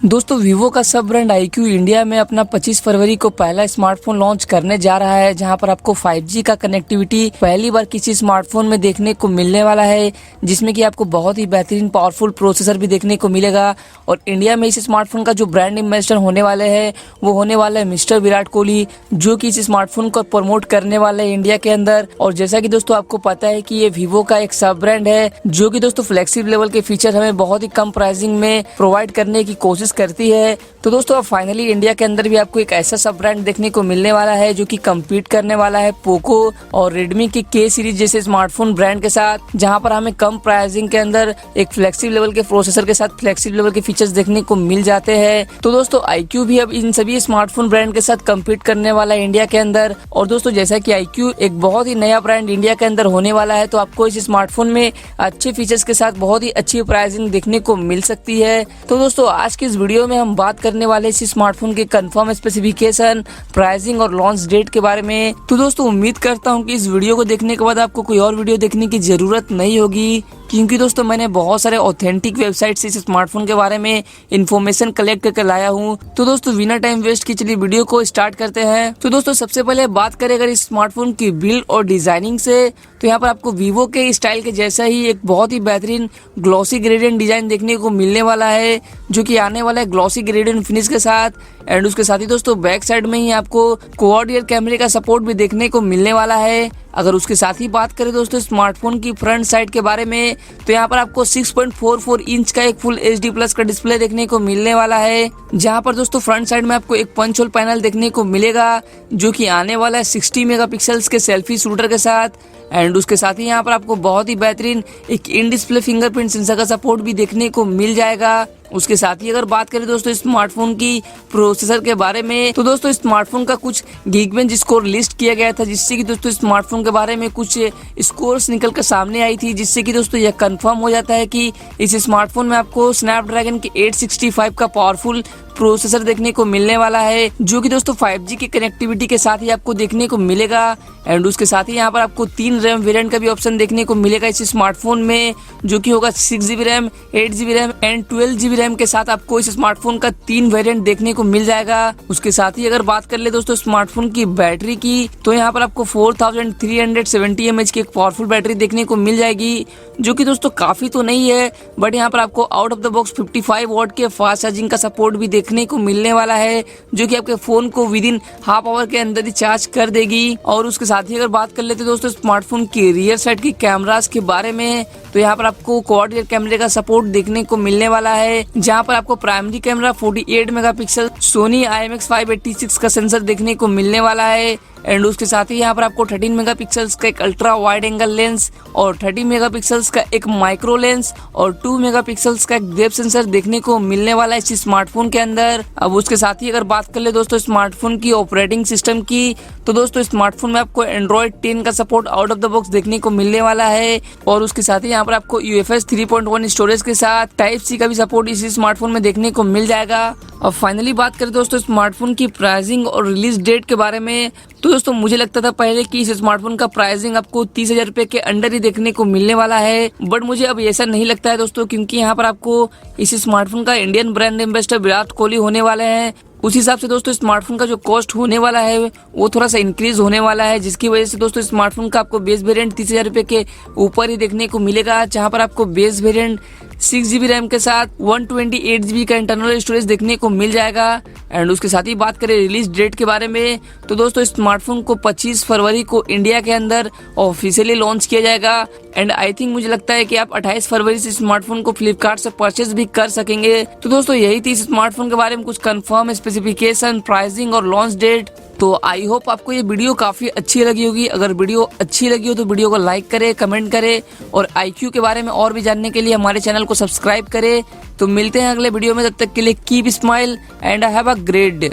दोस्तों वीवो का सब ब्रांड iQOO इंडिया में अपना 25 फरवरी को पहला स्मार्टफोन लॉन्च करने जा रहा है, जहां पर आपको 5G का कनेक्टिविटी पहली बार किसी स्मार्टफोन में देखने को मिलने वाला है, जिसमें कि आपको बहुत ही बेहतरीन पावरफुल प्रोसेसर भी देखने को मिलेगा। और इंडिया में इस स्मार्टफोन का जो ब्रांड एम्बेसडर होने वाले हैं वो होने वाला है मिस्टर विराट कोहली, जो कि इस स्मार्टफोन को प्रमोट करने वाले हैं इंडिया के अंदर। और जैसा कि दोस्तों आपको पता है कि ये वीवो का एक सब ब्रांड है, जो कि दोस्तों फ्लेक्सिबल लेवल के फीचर हमें बहुत ही कम प्राइसिंग में प्रोवाइड करने की कोशिश करती है। तो दोस्तों अब फाइनली इंडिया के अंदर भी आपको एक ऐसा सब ब्रांड देखने को मिलने वाला है जो कि कम्पीट करने वाला है पोको और रेडमी के के सीरीज जैसे स्मार्टफोन ब्रांड के साथ, जहां पर हमें कम प्राइसिंग के अंदर एक फ्लेक्सिबल लेवल के प्रोसेसर के साथ फ्लेक्सिबल लेवल के फीचर्स देखने को मिल जाते हैं। तो दोस्तों iQOO भी अब इन सभी स्मार्टफोन ब्रांड के साथ कम्पीट करने वाला है इंडिया के अंदर। और दोस्तों जैसा कि iQOO एक बहुत ही नया ब्रांड इंडिया के अंदर होने वाला है, तो आपको इस स्मार्टफोन में अच्छे फीचर्स के साथ बहुत ही अच्छी प्राइसिंग देखने को मिल सकती है। तो दोस्तों आज की इस वीडियो में हम बात करने वाले इस स्मार्टफोन के कंफर्म स्पेसिफिकेशन, प्राइसिंग और लॉन्च डेट के बारे में। तो दोस्तों उम्मीद करता हूं कि इस वीडियो को देखने के बाद आपको कोई और वीडियो देखने की जरूरत नहीं होगी, क्योंकि दोस्तों मैंने बहुत सारे ऑथेंटिक वेबसाइट से इस स्मार्टफोन के बारे में इंफॉर्मेशन कलेक्ट करके लाया हूं। तो दोस्तों बिना टाइम वेस्ट की चलिए वीडियो को स्टार्ट करते हैं। तो दोस्तों सबसे पहले बात करें अगर इस स्मार्टफोन की बिल्ड और डिजाइनिंग से, तो यहाँ पर आपको वीवो के स्टाइल के जैसा ही एक बहुत ही बेहतरीन ग्लॉसी ग्रेडियंट डिजाइन देखने को मिलने वाला है, जो कि आने वाला है ग्लॉसी ग्रेडियंट फिनिश के साथ। एंड उसके साथ ही दोस्तों बैक साइड में ही आपको क्वाड रियर कैमरे का सपोर्ट भी देखने को मिलने वाला है। अगर उसके साथ ही बात करें दोस्तों स्मार्टफोन की फ्रंट साइड के बारे में, तो यहाँ पर आपको 6.44 इंच का एक फुल HD प्लस का डिस्प्ले देखने को मिलने वाला है, जहाँ पर दोस्तों फ्रंट साइड में आपको एक पंच होल पैनल देखने को मिलेगा, जो कि आने वाला है 60 मेगापिक्सल्स के सेल्फी शूटर के साथ। एंड उसके साथ ही यहाँ पर आपको बहुत ही बेहतरीन एक इन डिस्प्ले फिंगरप्रिंट सेंसर का सपोर्ट भी देखने को मिल जाएगा। उसके साथ ही अगर बात करें दोस्तों स्मार्टफोन की प्रोसेसर के बारे में, तो दोस्तों स्मार्टफोन का कुछ गीकबेंच स्कोर लिस्ट किया गया था, जिससे कि दोस्तों स्मार्टफोन के बारे में कुछ स्कोर्स निकल कर सामने आई थी, जिससे कि दोस्तों यह कंफर्म हो जाता है कि इस स्मार्टफोन में आपको स्नैपड्रैगन के 865 का पावरफुल प्रोसेसर देखने को मिलने वाला है, जो कि दोस्तों 5G की कनेक्टिविटी के साथ ही आपको देखने को मिलेगा। एंड उसके साथ ही यहाँ पर आपको 3 रैम वेरिएंट का भी ऑप्शन देखने को मिलेगा इस स्मार्टफोन में, जो कि होगा 6GB RAM, 8GB RAM and 12GB RAM के साथ आपको इस स्मार्टफोन का 3 वेरिएंट देखने को मिल जाएगा। उसके साथ ही अगर बात कर ले दोस्तों स्मार्टफोन की बैटरी की, तो यहाँ पर आपको 4370 mAh की एक पावरफुल बैटरी देखने को मिल जाएगी, जो कि दोस्तों काफी तो नहीं है, बट यहाँ पर आपको out of the box 55 what के फास्ट चार्जिंग का सपोर्ट भी देखने को मिलने वाला है, जो कि आपके फोन को विद इन हाफ आवर के अंदर ही चार्ज कर देगी। और उसके साथ ही अगर बात कर लेते दोस्तों स्मार्टफोन की रियर साइड की कैमरास के बारे में, तो यहाँ पर आपको क्वाड रियर कैमरे का सपोर्ट देखने को मिलने वाला है, जहाँ पर आपको primary camera 48 megapixel Soni IMX586 का सेंसर देखने को मिलने वाला है। एंड उसके साथ ही यहाँ पर आपको 13 मेगापिक्सल्स का एक अल्ट्रा वाइड एंगल लेंस और 30 मेगापिक्सल्स का एक माइक्रो लेंस और 2 मेगापिक्सल्स का एक डेप्थ सेंसर देखने को मिलने वाला है इस स्मार्टफोन के अंदर। अब उसके साथ ही अगर बात कर ले दोस्तों स्मार्टफोन की ऑपरेटिंग सिस्टम की, तो दोस्तों स्मार्टफोन में आपको एंड्रॉइड 10 का support out of the box देखने को मिलने वाला है। और उसके साथ ही यहाँ पर आपको UFS 3.1 स्टोरेज के साथ Type-C का भी सपोर्ट इस स्मार्टफोन में देखने को मिल जाएगा। अब फाइनली बात करें दोस्तों स्मार्टफोन की प्राइसिंग और रिलीज डेट के बारे में, तो दोस्तों मुझे लगता था पहले कि इस स्मार्टफोन का प्राइसिंग आपको 30,000 रुपए के अंडर ही देखने को मिलने वाला है, बट मुझे अब ऐसा नहीं लगता है दोस्तों, क्योंकि यहाँ पर आपको इस स्मार्टफोन का Indian brand ambassador Virat Kohli होने वाले हैं। उस हिसाब से दोस्तों स्मार्टफोन का जो कॉस्ट होने वाला है वो थोड़ा सा इंक्रीज होने वाला है, जिसकी वजह से दोस्तों स्मार्टफोन का आपको बेस वेरिएंट 30,000 रुपए के ऊपर ही देखने को मिलेगा, जहां पर आपको बेस वेरिएंट 6GB रैम के साथ 128GB का इंटरनल स्टोरेज देखने को मिल जाएगा। एंड उसके साथ ही बात करें रिलीज डेट के बारे में, तो दोस्तों स्मार्टफोन को 25 फरवरी को इंडिया के अंदर ऑफिशियली लॉन्च किया जाएगा। एंड आई थिंक मुझे लगता है कि आप 28 फरवरी से स्मार्टफोन को फ्लिपकार्ट से परचेज भी कर सकेंगे। तो दोस्तों यही थी स्मार्टफोन के बारे में कुछ कंफर्म स्पेसिफिकेशन, प्राइसिंग और लॉन्च डेट। तो आई होप आपको ये वीडियो काफी अच्छी लगी होगी। अगर वीडियो अच्छी लगी हो तो वीडियो को लाइक करे, कमेंट करे और iQOO के बारे में और भी जानने के लिए हमारे चैनल को सब्सक्राइब करे। तो मिलते हैं अगले वीडियो में, तब तक के लिए keep smile and have a great day.